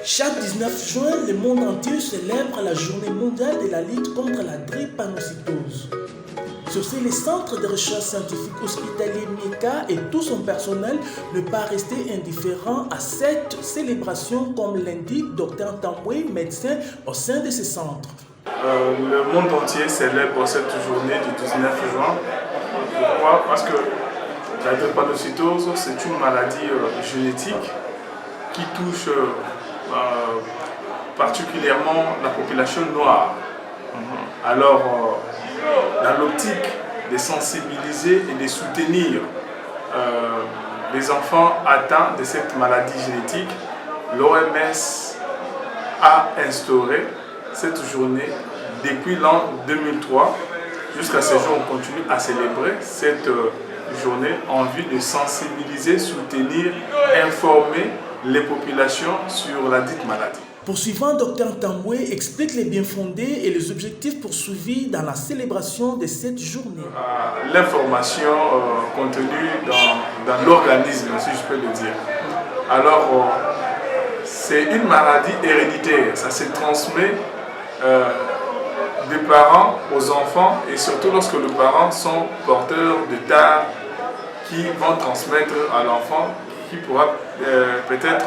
Chaque 19 juin, le monde entier célèbre la journée mondiale de la lutte contre la drépanocytose. Sur ce, le Centre de recherche scientifique hospitalier MIECA et tout son personnel ne pas rester indifférents à cette célébration, comme l'indique Dr Tamboué, médecin au sein de ce centre. Le monde entier célèbre cette journée du 19 juin. Pourquoi? Parce que la drépanocytose, c'est une maladie génétique qui touche particulièrement la population noire. Alors, dans l'optique de sensibiliser et de soutenir les enfants atteints de cette maladie génétique, l'OMS a instauré cette journée depuis l'an 2003. Jusqu'à ce jour, on continue à célébrer cette journée en vue de sensibiliser, soutenir, informer les populations sur la dite maladie. Poursuivant, Dr Tamboué explique les bien-fondés et les objectifs poursuivis dans la célébration de cette journée. L'information contenue dans l'organisme, si je peux le dire. Alors, c'est une maladie héréditaire, ça se transmet des parents aux enfants et surtout lorsque les parents sont porteurs de tares qui vont transmettre à l'enfant qui pourra peut-être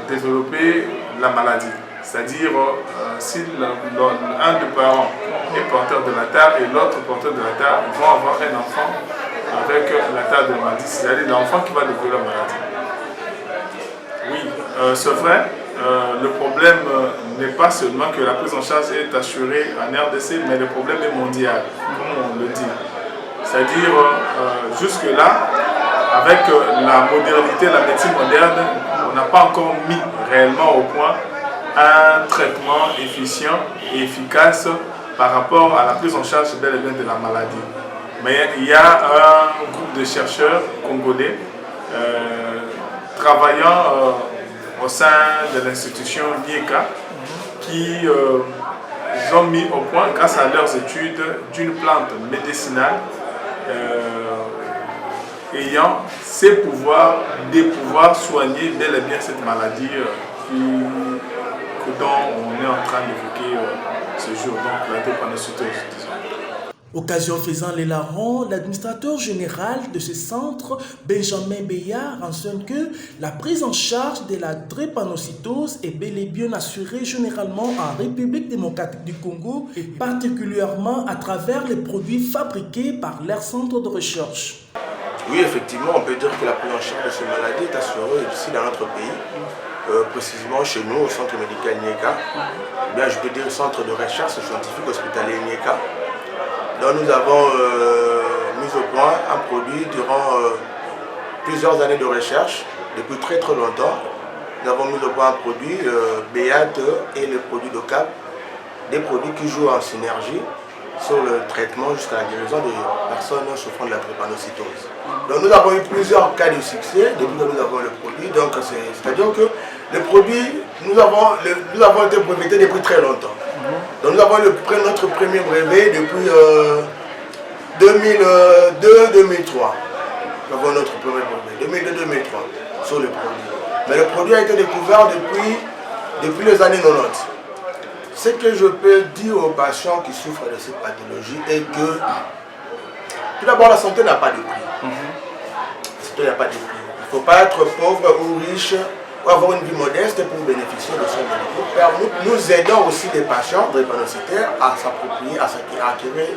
développer la maladie. C'est-à-dire si un des parents est porteur de la tare et l'autre porteur de la tare, ils vont avoir un enfant avec la tare de la maladie, c'est-à-dire l'enfant qui va développer la maladie. Oui, c'est vrai, le problème n'est pas seulement que la prise en charge est assurée en RDC, mais le problème est mondial, comme on le dit. C'est-à-dire, jusque-là, avec la modernité, la médecine moderne, on n'a pas encore mis réellement au point un traitement efficient et efficace par rapport à la prise en charge bel et bien de la maladie. Mais il y a un groupe de chercheurs congolais travaillant au sein de l'institution MIECA qui ont mis au point, grâce à leurs études, d'une plante médicinale ayant ces pouvoirs, des pouvoirs soigner bel et bien cette maladie dont on est en train d'évoquer ce jour, donc la drépanocytose. Occasion faisant les larrons, l'administrateur général de ce centre, Benjamin Beya, renseigne que la prise en charge de la drépanocytose est bel et bien assurée généralement en République démocratique du Congo et particulièrement à travers les produits fabriqués par leur centre de recherche. Oui, effectivement, on peut dire que la prise en charge de cette maladie est assurée ici dans notre pays, précisément chez nous, au centre médical MIECA. Bien, je peux dire centre de recherche scientifique hospitalier MIECA. Donc nous avons mis au point un produit durant plusieurs années de recherche, depuis très longtemps. Nous avons mis au point un produit, BEAT et le produit DOCAP, des produits qui jouent en synergie sur le traitement jusqu'à la guérison des personnes souffrant de la drépanocytose. Donc nous avons eu plusieurs cas de succès depuis que nous avons le produit. Donc c'est-à-dire que le produit, nous avons été brevetés depuis très longtemps. Donc nous avons notre premier brevet depuis 2002-2003. Nous avons notre premier brevet, 2002-2003, sur le produit. Mais le produit a été découvert depuis les années 90. Ce que je peux dire aux patients qui souffrent de cette pathologie est que, tout d'abord, la santé n'a pas de prix. La santé n'a pas de prix. Il ne faut pas être pauvre ou riche ou avoir une vie modeste pour bénéficier de soins médicaux. Nous aidons aussi les patients drépanocytaires à s'approprier, à acquérir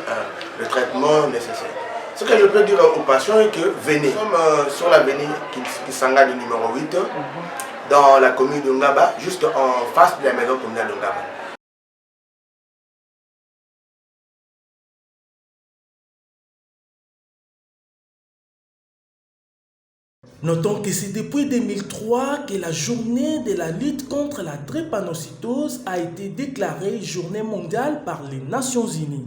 le traitement nécessaire. Ce que je peux dire aux patients est que venez. Nous sommes sur l'avenue Kisanga numéro 8, dans la commune de Ngaba, juste en face de la maison communale de Ngaba. Notons que c'est depuis 2003 que la journée de la lutte contre la drépanocytose a été déclarée journée mondiale par les Nations Unies.